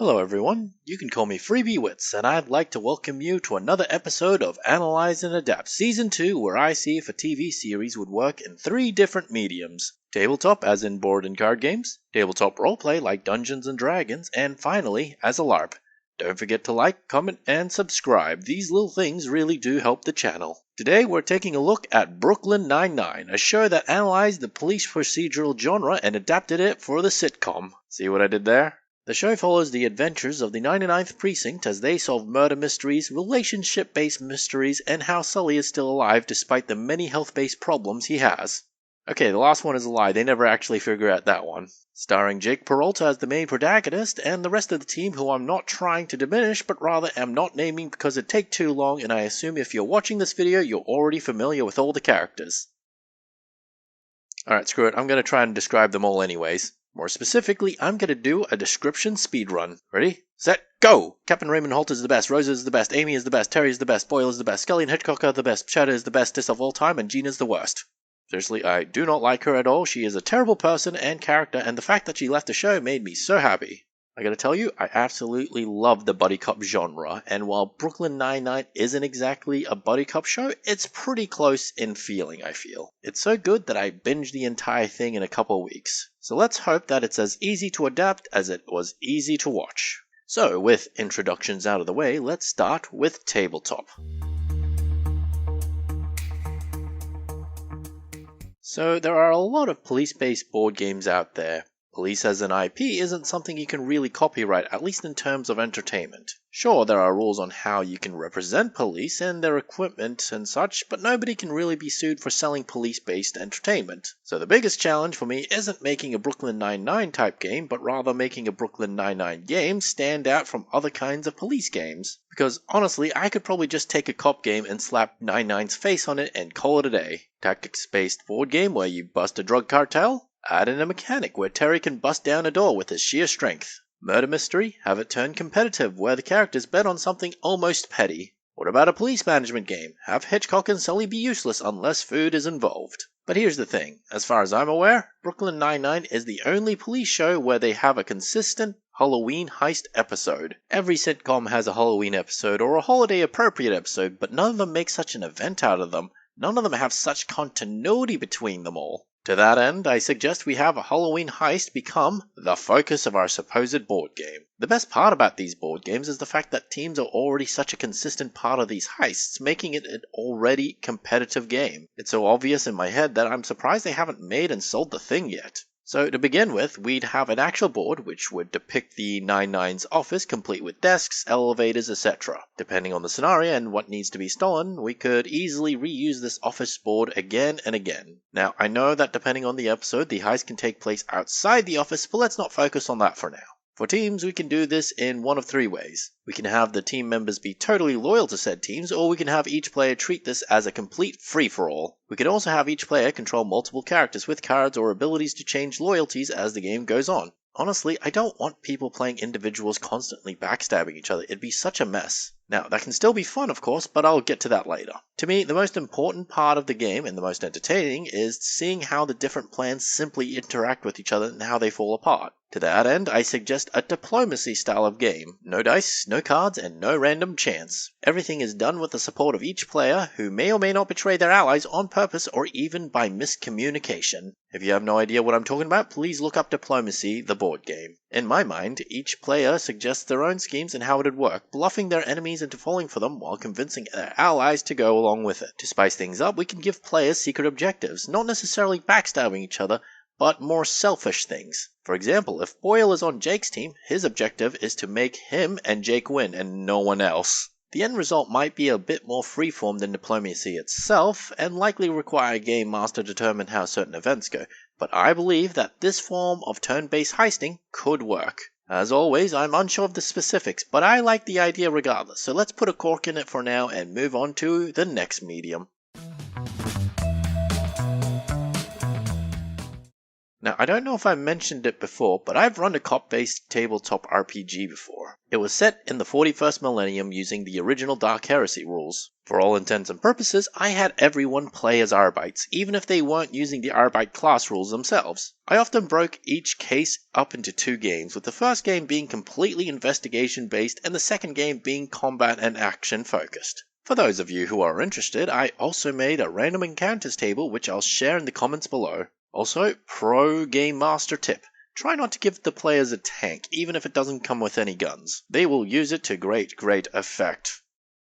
Hello everyone, you can call me Freebie Wits, and I'd like to welcome you to another episode of Analyze and Adapt Season 2, where I see if a TV series would work in 3 different mediums. Tabletop, as in board and card games, tabletop roleplay like Dungeons and Dragons, and finally, as a LARP. Don't forget to like, comment, and subscribe. These little things really do help the channel. Today we're taking a look at Brooklyn Nine-Nine, a show that analyzed the police procedural genre and adapted it for the sitcom. See what I did there? The show follows the adventures of the 99th Precinct as they solve murder mysteries, relationship-based mysteries, and how Sully is still alive despite the many health-based problems he has. Okay, the last one is a lie, they never actually figure out that one. Starring Jake Peralta as the main protagonist, and the rest of the team who I'm not trying to diminish, but rather am not naming because it'd take too long, and I assume if you're watching this video, you're already familiar with all the characters. Alright, screw it, I'm going to try and describe them all anyways. More specifically, I'm going to do a description speedrun. Ready? Set, go! Captain Raymond Holt is the best, Rosa is the best, Amy is the best, Terry is the best, Boyle is the best, Scully and Hitchcock are the best, Cheddar is the bestest of all time, and Gina's the worst. Seriously, I do not like her at all. She is a terrible person and character, and the fact that she left the show made me so happy. I gotta tell you, I absolutely love the buddy cop genre, and while Brooklyn Nine-Nine isn't exactly a buddy cop show, it's pretty close in feeling, I feel. It's so good that I binged the entire thing in a couple weeks. So let's hope that it's as easy to adapt as it was easy to watch. So, with introductions out of the way, let's start with Tabletop. So there are a lot of police-based board games out there. Police as an IP isn't something you can really copyright, at least in terms of entertainment. Sure, there are rules on how you can represent police and their equipment and such, but nobody can really be sued for selling police-based entertainment. So the biggest challenge for me isn't making a Brooklyn Nine-Nine type game, but rather making a Brooklyn Nine-Nine game stand out from other kinds of police games. Because honestly, I could probably just take a cop game and slap Nine-Nine's face on it and call it a day. Tactics-based board game where you bust a drug cartel? Add in a mechanic where Terry can bust down a door with his sheer strength. Murder mystery? Have it turn competitive where the characters bet on something almost petty. What about a police management game? Have Hitchcock and Sully be useless unless food is involved. But here's the thing, as far as I'm aware, Brooklyn Nine-Nine is the only police show where they have a consistent Halloween heist episode. Every sitcom has a Halloween episode or a holiday appropriate episode, but none of them make such an event out of them. None of them have such continuity between them all. To that end, I suggest we have a Halloween heist become the focus of our supposed board game. The best part about these board games is the fact that teams are already such a consistent part of these heists, making it an already competitive game. It's so obvious in my head that I'm surprised they haven't made and sold the thing yet. So to begin with, we'd have an actual board which would depict the Nine-Nine's office complete with desks, elevators, etc. Depending on the scenario and what needs to be stolen, we could easily reuse this office board again and again. Now, I know that depending on the episode, the heist can take place outside the office, but let's not focus on that for now. For teams, we can do this in one of 3 ways. We can have the team members be totally loyal to said teams, or we can have each player treat this as a complete free-for-all. We can also have each player control multiple characters with cards or abilities to change loyalties as the game goes on. Honestly, I don't want people playing individuals constantly backstabbing each other, it'd be such a mess. Now, that can still be fun of course, but I'll get to that later. To me, the most important part of the game, and the most entertaining, is seeing how the different plans simply interact with each other and how they fall apart. To that end, I suggest a diplomacy style of game. No dice, no cards, and no random chance. Everything is done with the support of each player, who may or may not betray their allies on purpose or even by miscommunication. If you have no idea what I'm talking about, please look up Diplomacy, the board game. In my mind, each player suggests their own schemes and how it would work, bluffing their enemies into falling for them while convincing their allies to go along with it. To spice things up, we can give players secret objectives, not necessarily backstabbing each other, but more selfish things. For example, if Boyle is on Jake's team, his objective is to make him and Jake win and no one else. The end result might be a bit more freeform than Diplomacy itself, and likely require a game master to determine how certain events go, but I believe that this form of turn-based heisting could work. As always, I'm unsure of the specifics, but I like the idea regardless, so let's put a cork in it for now and move on to the next medium. Now, I don't know if I mentioned it before, but I've run a cop-based tabletop RPG before. It was set in the 41st millennium using the original Dark Heresy rules. For all intents and purposes, I had everyone play as Arbites, even if they weren't using the Arbite class rules themselves. I often broke each case up into 2 games, with the first game being completely investigation-based and the second game being combat and action-focused. For those of you who are interested, I also made a random encounters table which I'll share in the comments below. Also, pro Game Master tip. Try not to give the players a tank, even if it doesn't come with any guns. They will use it to great effect.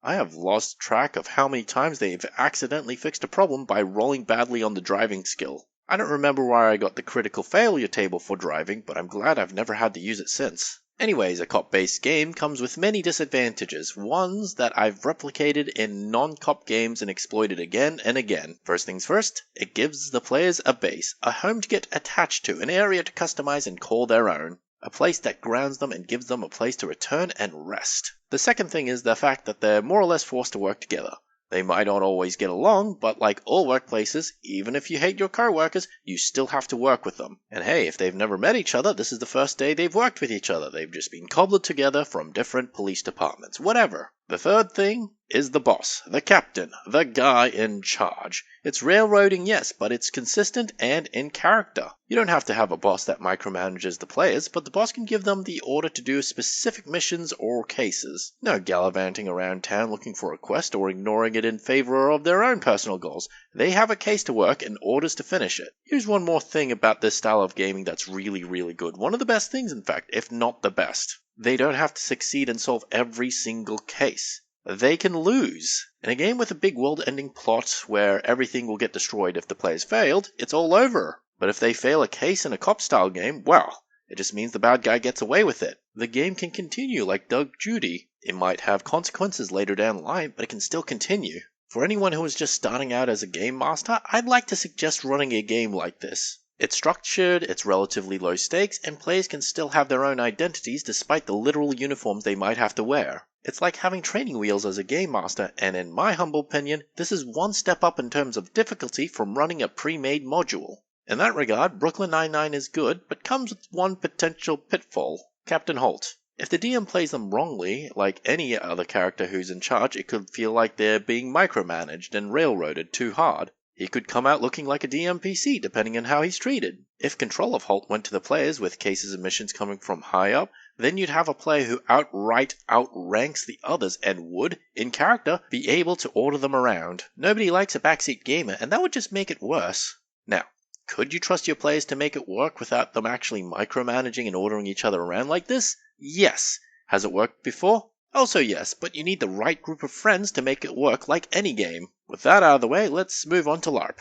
I have lost track of how many times they've accidentally fixed a problem by rolling badly on the driving skill. I don't remember why I got the critical failure table for driving, but I'm glad I've never had to use it since. Anyways, a cop-based game comes with many disadvantages, ones that I've replicated in non-cop games and exploited again and again. First things first, it gives the players a base, a home to get attached to, an area to customize and call their own. A place that grounds them and gives them a place to return and rest. The second thing is the fact that they're more or less forced to work together. They might not always get along, but like all workplaces, even if you hate your co-workers, you still have to work with them. And hey, if they've never met each other, this is the first day they've worked with each other. They've just been cobbled together from different police departments, whatever. The third thing is the boss, the captain, the guy in charge. It's railroading, yes, but it's consistent and in character. You don't have to have a boss that micromanages the players, but the boss can give them the order to do specific missions or cases. No gallivanting around town looking for a quest or ignoring it in favor of their own personal goals. They have a case to work and orders to finish it. Here's one more thing about this style of gaming that's really good. One of the best things, in fact, if not the best. They don't have to succeed and solve every single case. They can lose. In a game with a big world-ending plot where everything will get destroyed if the players failed, it's all over. But if they fail a case in a cop-style game, well, it just means the bad guy gets away with it. The game can continue like Doug Judy. It might have consequences later down the line, but it can still continue. For anyone who is just starting out as a game master, I'd like to suggest running a game like this. It's structured, it's relatively low stakes, and players can still have their own identities despite the literal uniforms they might have to wear. It's like having training wheels as a game master, and in my humble opinion, this is one step up in terms of difficulty from running a pre-made module. In that regard, Brooklyn Nine-Nine is good, but comes with one potential pitfall: Captain Holt. If the DM plays them wrongly, like any other character who's in charge, it could feel like they're being micromanaged and railroaded too hard. He could come out looking like a DMPC depending on how he's treated. If control of Holt went to the players with cases and missions coming from high up, then you'd have a player who outright outranks the others and would, in character, be able to order them around. Nobody likes a backseat gamer, and that would just make it worse. Now, could you trust your players to make it work without them actually micromanaging and ordering each other around like this? Yes. Has it worked before? Also yes, but you need the right group of friends to make it work like any game. With that out of the way, let's move on to Larp.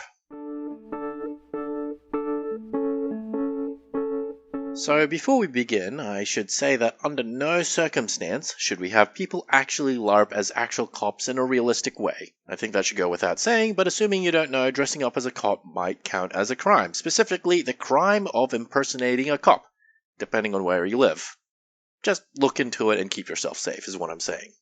So before we begin, I should say that under no circumstance should we have people actually LARP as actual cops in a realistic way. I think that should go without saying, but assuming you don't know, dressing up as a cop might count as a crime, specifically the crime of impersonating a cop, depending on where you live. Just look into it and keep yourself safe is what I'm saying.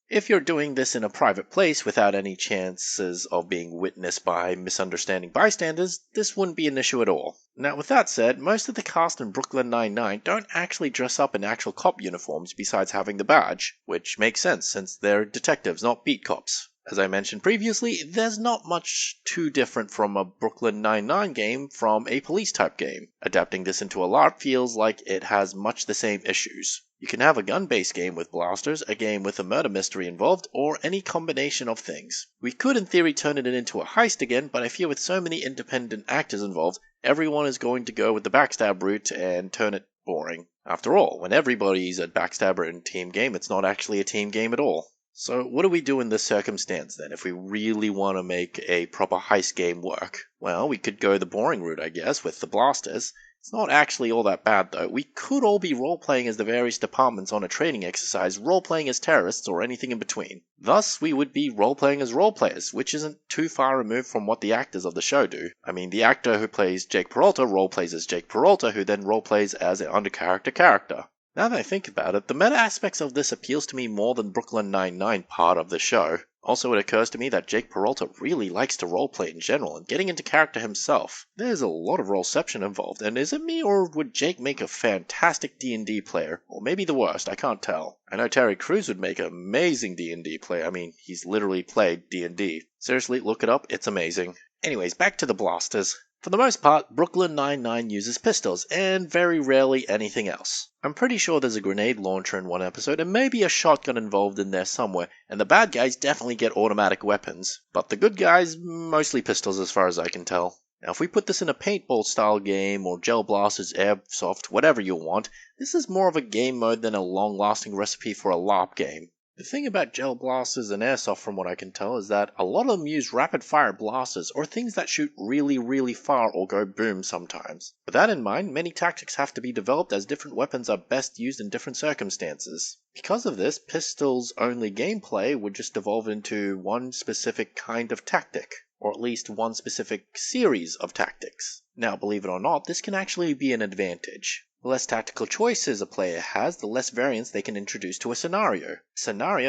If you're doing this in a private place without any chances of being witnessed by misunderstanding bystanders, this wouldn't be an issue at all. Now with that said, most of the cast in Brooklyn Nine-Nine don't actually dress up in actual cop uniforms besides having the badge, which makes sense since they're detectives, not beat cops. As I mentioned previously, there's not much too different from a Brooklyn Nine-Nine game from a police-type game. Adapting this into a LARP feels like it has much the same issues. You can have a gun-based game with blasters, a game with a murder mystery involved, or any combination of things. We could in theory turn it into a heist again, but I fear with so many independent actors involved, everyone is going to go with the backstab route and turn it boring. After all, when everybody's a backstabber in a team game, it's not actually a team game at all. So what do we do in this circumstance then, if we really want to make a proper heist game work? Well, we could go the boring route, I guess, with the blasters. It's not actually all that bad though. We could all be role-playing as the various departments on a training exercise, role-playing as terrorists, or anything in between. Thus, we would be role-playing as role-players, which isn't too far removed from what the actors of the show do. I mean, the actor who plays Jake Peralta role-plays as Jake Peralta, who then role-plays as an under-character character. Now that I think about it, the meta aspects of this appeals to me more than Brooklyn Nine-Nine part of the show. Also, it occurs to me that Jake Peralta really likes to roleplay in general and getting into character himself. There's a lot of roleception involved, and is it me or would Jake make a fantastic D&D player? Or maybe the worst, I can't tell. I know Terry Crews would make an amazing D&D player. I mean, he's literally played D&D. Seriously, look it up, it's amazing. Anyways, back to the blasters. For the most part, Brooklyn Nine-Nine uses pistols, and very rarely anything else. I'm pretty sure there's a grenade launcher in one episode, and maybe a shotgun involved in there somewhere, and the bad guys definitely get automatic weapons. But the good guys, mostly pistols as far as I can tell. Now if we put this in a paintball style game, or gel blasters, airsoft, whatever you want, this is more of a game mode than a long-lasting recipe for a Larp game. The thing about gel blasters and airsoft from what I can tell is that a lot of them use rapid fire blasters or things that shoot really far or go boom sometimes. With that in mind, many tactics have to be developed as different weapons are best used in different circumstances. Because of this, pistols only gameplay would just evolve into one specific kind of tactic, or at least one specific series of tactics. Now believe it or not, this can actually be an advantage. The less tactical choices a player has, the less variance they can introduce to a scenario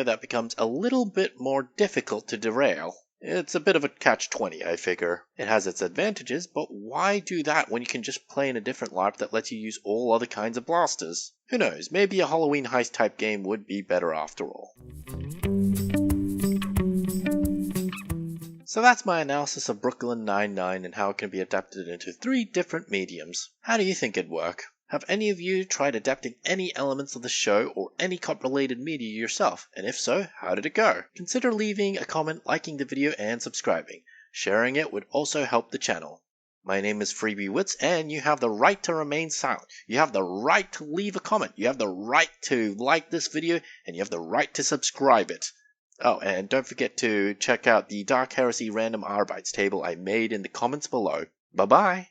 that becomes a little bit more difficult to derail. It's a bit of a catch-20, I figure. It has its advantages, but why do that when you can just play in a different LARP that lets you use all other kinds of blasters? Who knows, maybe a Halloween heist type game would be better after all. So that's my analysis of Brooklyn Nine-Nine and how it can be adapted into 3 different mediums. How do you think it'd work? Have any of you tried adapting any elements of the show or any cop-related media yourself? And if so, how did it go? Consider leaving a comment, liking the video, and subscribing. Sharing it would also help the channel. My name is Freebie Wits, and you have the right to remain silent. You have the right to leave a comment. You have the right to like this video, and you have the right to subscribe it. Oh, and don't forget to check out the Dark Heresy Random R Bytes table I made in the comments below. Bye-bye!